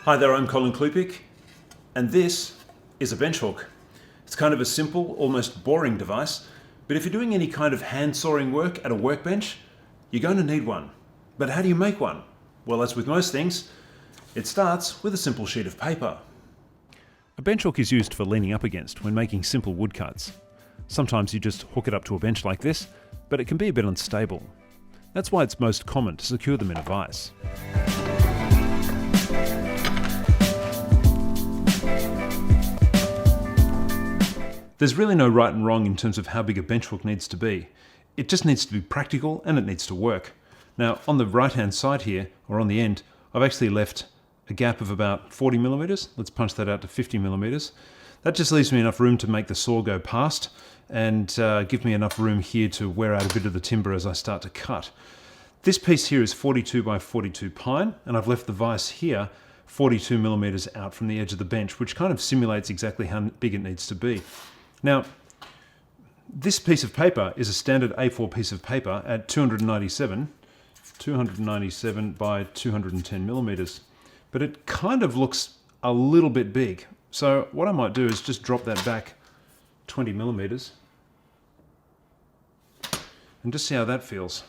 Hi there, I'm Colin Klupik, and this is a bench hook. It's kind of a simple, almost boring device, but if you're doing any kind of hand sawing work at a workbench, you're going to need one. But how do you make one? Well, as with most things, it starts with a simple sheet of paper. A bench hook is used for leaning up against when making simple woodcuts. Sometimes you just hook it up to a bench like this, but it can be a bit unstable. That's why it's most common to secure them in a vise. There's really no right and wrong in terms of how big a bench hook needs to be. It just needs to be practical and it needs to work. Now, on the right hand side here, or on the end, I've actually left a gap of about 40 millimeters. Let's punch that out to 50 millimeters. That just leaves me enough room to make the saw go past and give me enough room here to wear out a bit of the timber as I start to cut. This piece here is 42 by 42 pine, and I've left the vise here 42 millimeters out from the edge of the bench, which kind of simulates exactly how big it needs to be. Now, this piece of paper is a standard A4 piece of paper at 297 by 210 millimeters, but it kind of looks a little bit big. So what I might do is just drop that back 20 millimeters and just see how that feels.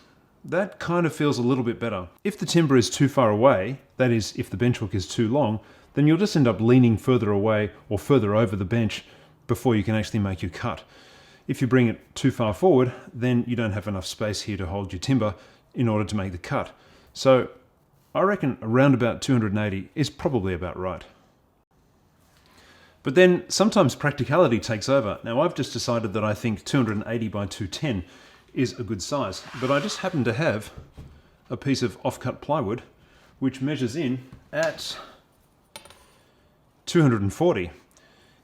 That kind of feels a little bit better. If the timber is too far away, that is, if the bench hook is too long, then you'll just end up leaning further away or further over the bench before you can actually make your cut. If you bring it too far forward, then you don't have enough space here to hold your timber in order to make the cut. So I reckon around about 280 is probably about right. But then sometimes practicality takes over. Now I've just decided that I think 280 by 210 is a good size, but I just happen to have a piece of off-cut plywood which measures in at 240.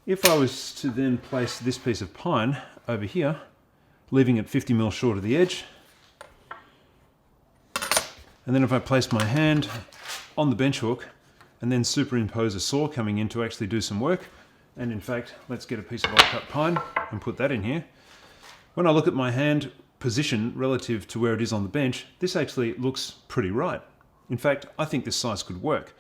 If I was to then place this piece of pine over here, leaving it 50 mil short of the edge, and then if I place my hand on the bench hook and then superimpose a saw coming in to actually do some work, and in fact, let's get a piece of off-cut pine and put that in here. When I look at my hand position relative to where it is on the bench, this actually looks pretty right. In fact, I think this size could work.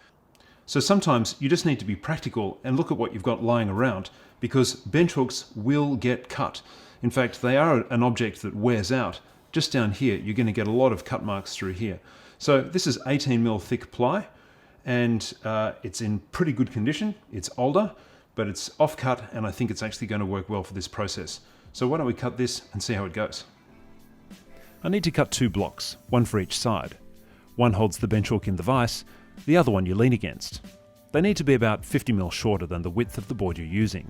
So sometimes you just need to be practical and look at what you've got lying around, because bench hooks will get cut. In fact, they are an object that wears out. Just down here, you're going to get a lot of cut marks through here. So this is 18 mil thick ply, and it's in pretty good condition. It's older, but it's off cut, and I think it's actually going to work well for this process. So why don't we cut this and see how it goes? I need to cut two blocks, one for each side. One holds the bench hook in the vise, the other one you lean against. They need to be about 50 mil shorter than the width of the board you're using.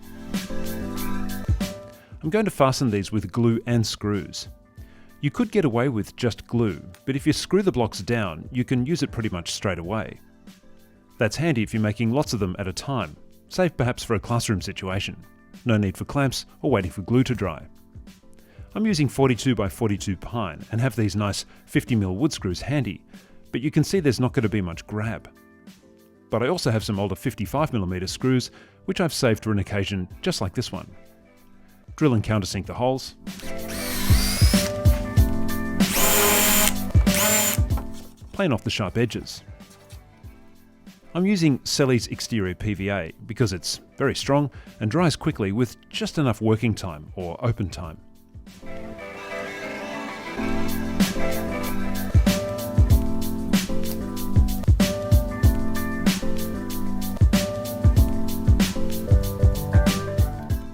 I'm going to fasten these with glue and screws. You could get away with just glue, but if you screw the blocks down, you can use it pretty much straight away. That's handy if you're making lots of them at a time, save perhaps for a classroom situation. No need for clamps or waiting for glue to dry. I'm using 42 by 42 pine and have these nice 50 mil wood screws handy, but you can see there's not going to be much grab. But I also have some older 55mm screws, which I've saved for an occasion just like this one. Drill and countersink the holes. Plane off the sharp edges. I'm using Selleys exterior PVA because it's very strong and dries quickly with just enough working time or open time.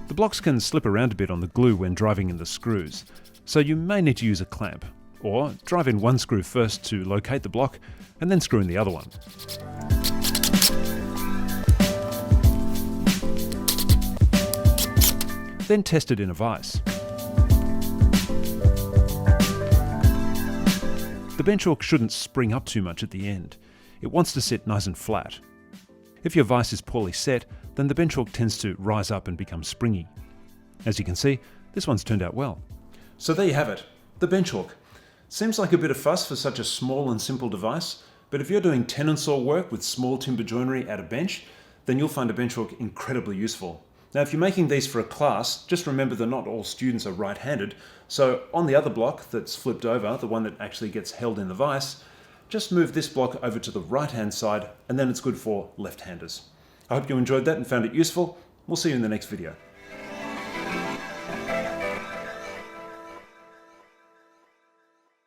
The blocks can slip around a bit on the glue when driving in the screws, so you may need to use a clamp, or drive in one screw first to locate the block and then screw in the other one. Then test it in a vise. The bench hook shouldn't spring up too much at the end. It wants to sit nice and flat. If your vise is poorly set, then the bench hook tends to rise up and become springy. As you can see, this one's turned out well. So there you have it, the bench hook. Seems like a bit of fuss for such a small and simple device, but if you're doing tenon saw work with small timber joinery at a bench, then you'll find a bench hook incredibly useful. Now, if you're making these for a class, just remember that not all students are right-handed, so on the other block that's flipped over, the one that actually gets held in the vise, just move this block over to the right-hand side, and then it's good for left-handers. I hope you enjoyed that and found it useful. We'll see you in the next video.